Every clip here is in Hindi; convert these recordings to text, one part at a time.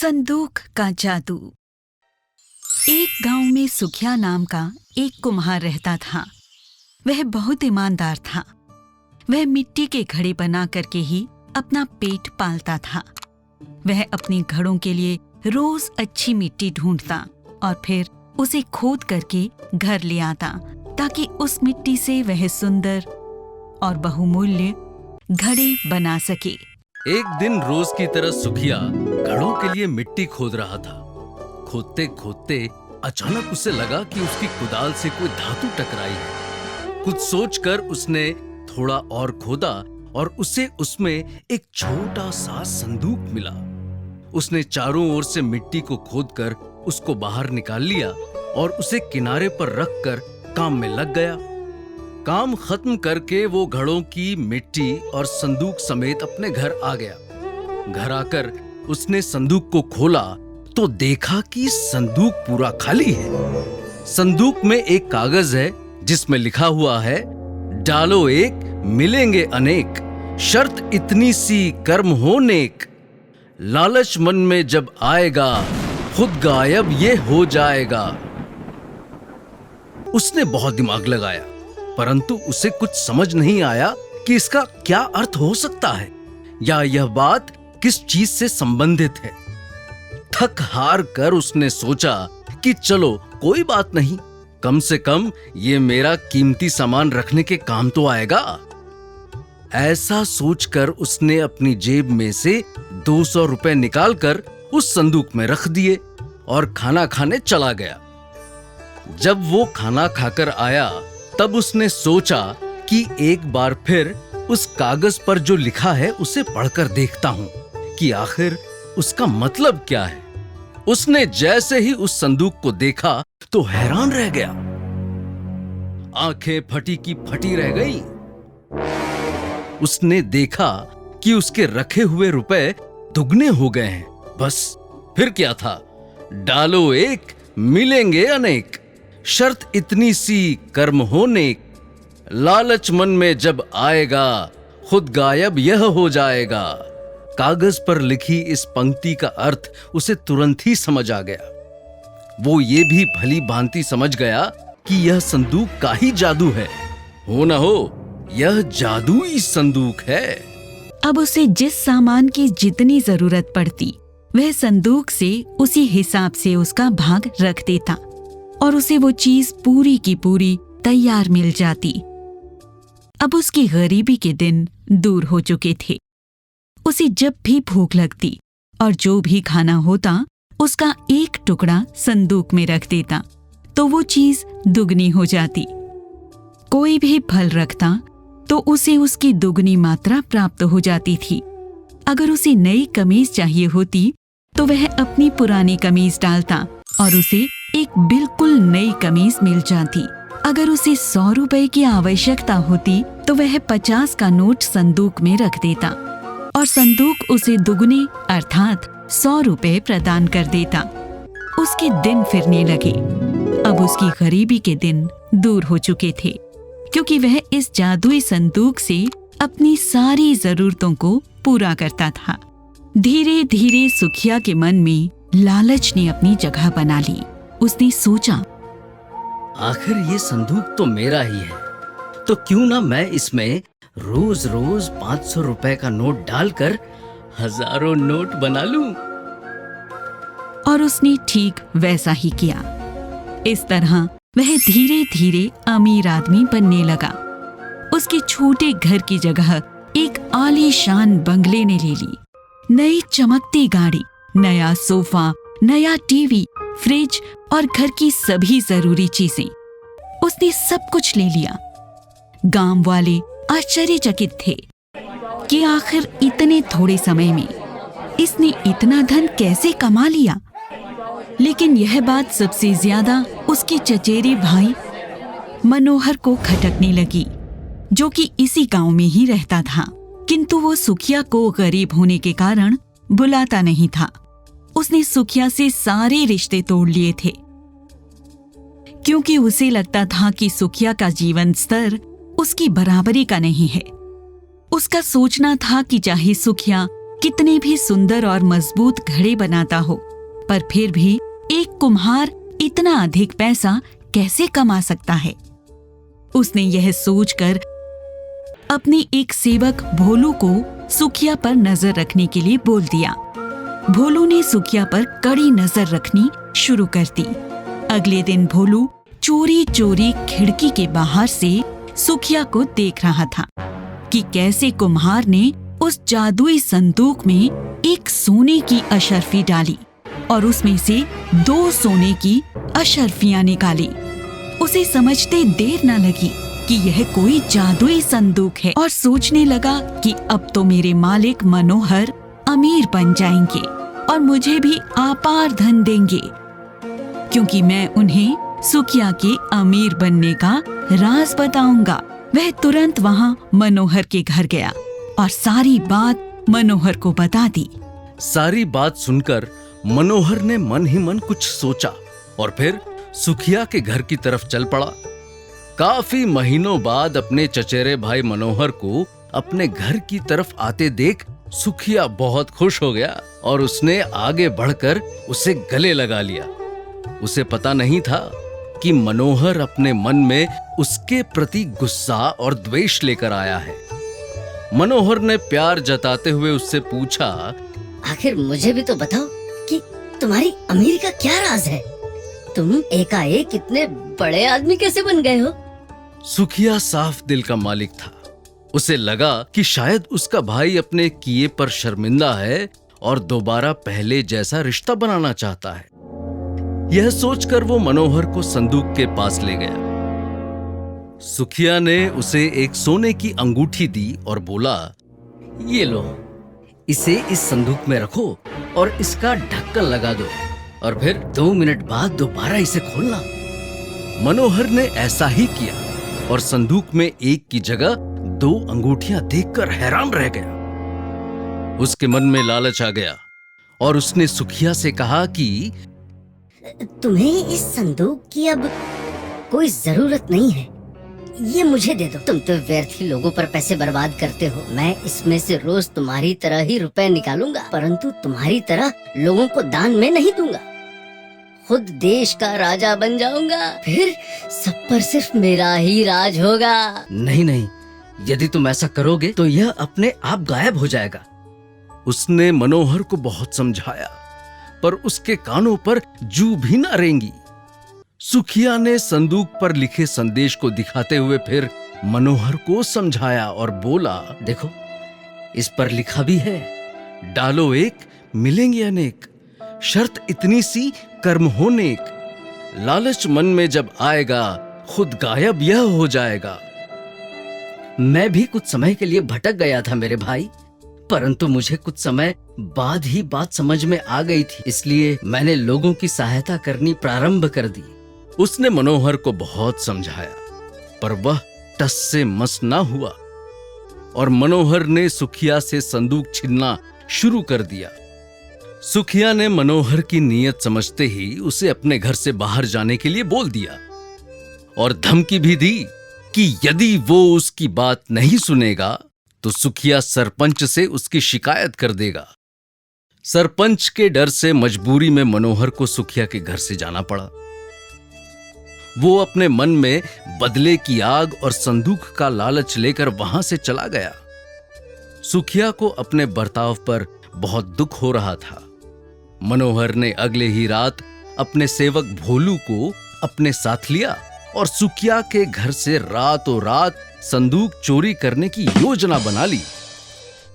संदूक का जादू। एक गांव में सुखिया नाम का एक कुम्हार रहता था। वह बहुत ईमानदार था। वह मिट्टी के घड़े बना करके ही अपना पेट पालता था। वह अपने घड़ों के लिए रोज अच्छी मिट्टी ढूंढता और फिर उसे खोद करके घर ले आता ताकि उस मिट्टी से वह सुंदर और बहुमूल्य घड़े बना सके। एक दिन रोज की तरह सुखिया घड़ों के लिए मिट्टी खोद रहा था। खोदते खोदते अचानक उसे लगा कि उसकी कुदाल से कोई धातु टकराई है। कुछ सोचकर उसने थोड़ा और खोदा और उसे उसमें एक छोटा सा संदूक मिला। उसने चारों ओर से मिट्टी को खोदकर उसको बाहर निकाल लिया और उसे किनारे पर रखकर काम में लग गया। काम खत्म करके वो घड़ों की मिट्टी और संदूक समेत अपने घर आ गया। घर आकर उसने संदूक को खोला तो देखा कि संदूक पूरा खाली है। संदूक में एक कागज है जिसमें लिखा हुआ है, डालो एक मिलेंगे अनेक, शर्त इतनी सी कर्म हो नेक, लालच मन में जब आएगा खुद गायब ये हो जाएगा। उसने बहुत दिमाग लगाया परंतु उसे कुछ समझ नहीं आया कि इसका क्या अर्थ हो सकता है या यह बात किस चीज से संबंधित है। थक हार कर उसने सोचा कि चलो कोई बात नहीं, कम से कम ये मेरा कीमती सामान रखने के काम तो आएगा। ऐसा सोचकर उसने अपनी जेब में से 200 रुपए निकालकर उस संदूक में रख दिए और खाना खाने चला गया। जब वो खाना खाकर आया तब उसने सोचा कि एक बार फिर उस कागज पर जो लिखा है उसे पढ़कर देखता हूं कि आखिर उसका मतलब क्या है। उसने जैसे ही उस संदूक को देखा तो हैरान रह गया। आंखें फटी की फटी रह गई। उसने देखा कि उसके रखे हुए रुपए दुगने हो गए हैं। बस फिर क्या था, डालो एक मिलेंगे अनेक, शर्त इतनी सी कर्म हो नेक, लालच मन में जब आएगा खुद गायब यह हो जाएगा। कागज पर लिखी इस पंक्ति का अर्थ उसे तुरंत ही समझ आ गया। वो ये भी भली भांति समझ गया कि यह संदूक का ही जादू है। हो न हो यह जादुई संदूक है। अब उसे जिस सामान की जितनी जरूरत पड़ती वह संदूक से उसी हिसाब से उसका भाग रख देता और उसे वो चीज पूरी की पूरी तैयार मिल जाती। अब उसकी गरीबी के दिन दूर हो चुके थे। उसे जब भी भूख लगती और जो भी खाना होता उसका एक टुकड़ा संदूक में रख देता तो वो चीज दुगनी हो जाती। कोई भी फल रखता तो उसे उसकी दुगनी मात्रा प्राप्त हो जाती थी। अगर उसे नई कमीज चाहिए होती तो वह अपनी पुरानी कमीज डालता और उसे एक बिल्कुल नई कमीज मिल जाती। अगर उसे 100 रुपए की आवश्यकता होती तो वह 50 का नोट संदूक में रख देता और संदूक उसे दुगने अर्थात 100 रुपए प्रदान कर देता। उसके दिन फिरने लगे। अब उसकी गरीबी के दिन दूर हो चुके थे क्योंकि वह इस जादुई संदूक से अपनी सारी जरूरतों को पूरा करता था। धीरे धीरे सुखिया के मन में लालच ने अपनी जगह बना ली। उसने सोचा, आखिर ये संदूक तो मेरा ही है, तो क्यों ना मैं इसमें रोज रोज 500 रुपए का नोट डालकर हजारों नोट बना लूं। और उसने ठीक वैसा ही किया। इस तरह वह धीरे धीरे अमीर आदमी बनने लगा। उसके छोटे घर की जगह एक आलीशान बंगले ने ले ली। नई चमकती गाड़ी, नया सोफा, नया टीवी, फ्रिज और घर की सभी जरूरी चीजें। उसने सब कुछ ले लिया। गांव वाले आश्चर्यचकित थे कि आखिर इतने थोड़े समय में इसने इतना धन कैसे कमा लिया। लेकिन यह बात सबसे ज्यादा उसके चचेरे भाई मनोहर को खटकने लगी, जो कि इसी गांव में ही रहता था, किंतु वो सुखिया को गरीब होने के कारण बुलाता नहीं था। उसने सुखिया से सारे रिश्ते तोड़ लिए थे क्योंकि उसे लगता था कि सुखिया का जीवन स्तर उसकी बराबरी का नहीं है। उसका सोचना था कि चाहे सुखिया कितने भी सुंदर और मजबूत घड़े बनाता हो, पर फिर भी एक कुम्हार इतना अधिक पैसा कैसे कमा सकता है। उसने यह सोचकर अपने एक सेवक भोलू को सुखिया पर नजर रखने के लिए बोल दिया। भोलू ने सुखिया पर कड़ी नजर रखनी शुरू कर दी। अगले दिन भोलू चोरी चोरी खिड़की के बाहर से सुखिया को देख रहा था कि कैसे कुम्हार ने उस जादुई संदूक में एक सोने की अशर्फी डाली और उसमें से 2 सोने की अशर्फियां निकाली। उसे समझते देर न लगी कि यह कोई जादुई संदूक है और सोचने लगा कि अब तो मेरे मालिक मनोहर अमीर बन जाएंगे और मुझे भी अपार धन देंगे, क्योंकि मैं उन्हें सुखिया के अमीर बनने का राज बताऊंगा। वह तुरंत वहां मनोहर के घर गया और सारी बात मनोहर को बता दी। सारी बात सुनकर मनोहर ने मन ही मन कुछ सोचा और फिर सुखिया के घर की तरफ चल पड़ा। काफी महीनों बाद अपने चचेरे भाई मनोहर को अपने घर की तरफ आते देख सुखिया बहुत खुश हो गया और उसने आगे बढ़कर उसे गले लगा लिया। उसे पता नहीं था कि मनोहर अपने मन में उसके प्रति गुस्सा और द्वेष लेकर आया है। मनोहर ने प्यार जताते हुए उससे पूछा, आखिर मुझे भी तो बताओ कि तुम्हारी अमीरी का क्या राज है? तुम एकाएक इतने बड़े आदमी कैसे बन गए हो? सुखिया साफ दिल का मालिक था। उसे लगा कि शायद उसका भाई अपने किए पर शर्मिंदा है और दोबारा पहले जैसा रिश्ता बनाना चाहता है। यह सोचकर वो मनोहर को संदूक के पास ले गया। सुखिया ने उसे एक सोने की अंगूठी दी और बोला, ये लो, इसे इस संदूक में रखो और इसका ढक्कन लगा दो और फिर 2 मिनट बाद दोबारा इसे खोलना। मनोहर ने ऐसा ही किया और संदूक में एक की जगह 2 अंगूठियां देखकर हैरान रह गया। उसके मन में लालच आ गया और उसने सुखिया से कहा कि तुम्हें इस संदूक की अब कोई जरूरत नहीं है, ये मुझे दे दो। तुम तो व्यर्थ ही लोगों पर पैसे बर्बाद करते हो। मैं इसमें से रोज तुम्हारी तरह ही रुपए निकालूंगा, परंतु तुम्हारी तरह लोगों को दान में नहीं दूंगा। खुद देश का राजा बन जाऊंगा, फिर सब पर सिर्फ मेरा ही राज होगा। नहीं नहीं, यदि तुम ऐसा करोगे तो यह अपने आप गायब हो जाएगा। उसने मनोहर को बहुत समझाया, पर उसके कानों पर जू भी न रेंगी। सुखिया ने संदूक पर लिखे संदेश को दिखाते हुए फिर मनोहर को समझाया और बोला, देखो, इस पर लिखा भी है, डालो एक मिलेंगे अनेक, शर्त इतनी सी कर्म हो नेक। लालच मन में जब आएगा खुद गायब यह हो जाएगा। मैं भी कुछ समय के लिए भटक गया था मेरे भाई, परंतु मुझे कुछ समय बाद ही बात समझ में आ गई थी, इसलिए मैंने लोगों की सहायता करनी प्रारंभ कर दी। उसने मनोहर को बहुत समझाया, पर वह टस से मस ना हुआ और मनोहर ने सुखिया से संदूक छीनना शुरू कर दिया। सुखिया ने मनोहर की नीयत समझते ही उसे अपने घर से बाहर जाने के लिए बोल दिया और धमकी भी दी कि यदि वो उसकी बात नहीं सुनेगा तो सुखिया सरपंच से उसकी शिकायत कर देगा। सरपंच के डर से मजबूरी में मनोहर को सुखिया के घर से जाना पड़ा। वो अपने मन में बदले की आग और संदूक का लालच लेकर वहां से चला गया। सुखिया को अपने बर्ताव पर बहुत दुख हो रहा था। मनोहर ने अगले ही रात अपने सेवक भोलू को अपने साथ लिया और सुखिया के घर से रातों रात संदूक चोरी करने की योजना बना ली।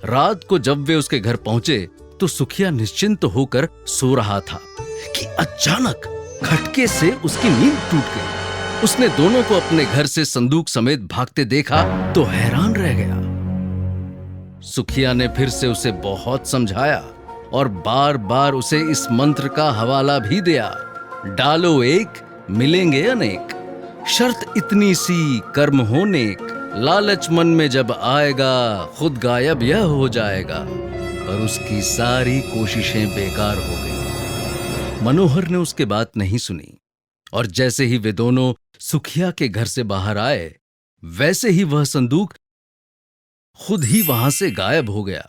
रात को जब वे उसके घर पहुंचे तो सुखिया निश्चिंत होकर सो रहा था कि अचानक खटके से उसकी नींद टूट गई। उसने दोनों को अपने घर से संदूक समेत भागते देखा तो हैरान रह गया। सुखिया ने फिर से उसे बहुत समझाया और बार बार उसे इस मंत्र का हवाला भी दिया, डालो एक मिलेंगे अनेक, शर्त इतनी सी कर्म हो नेक। लालच मन में जब आएगा खुद गायब यह हो जाएगा। पर उसकी सारी कोशिशें बेकार हो गई। मनोहर ने उसके बात नहीं सुनी और जैसे ही वे दोनों सुखिया के घर से बाहर आए वैसे ही वह संदूक खुद ही वहां से गायब हो गया।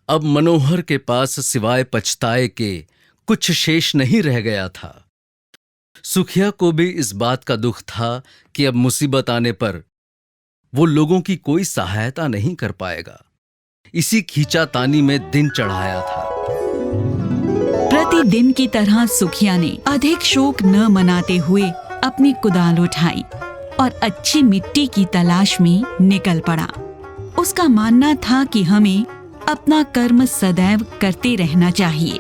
अब मनोहर के पास सिवाय पछताए के कुछ शेष नहीं रह गया था। सुखिया को भी इस बात का दुख था कि अब मुसीबत आने पर वो लोगों की कोई सहायता नहीं कर पाएगा। इसी खींचातानी में दिन चढ़ाया था। प्रतिदिन की तरह सुखिया ने अधिक शोक न मनाते हुए अपनी कुदाल उठाई और अच्छी मिट्टी की तलाश में निकल पड़ा। उसका मानना था कि हमें अपना कर्म सदैव करते रहना चाहिए,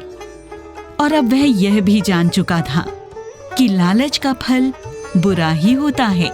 और अब वह यह भी जान चुका था कि लालच का फल बुरा ही होता है।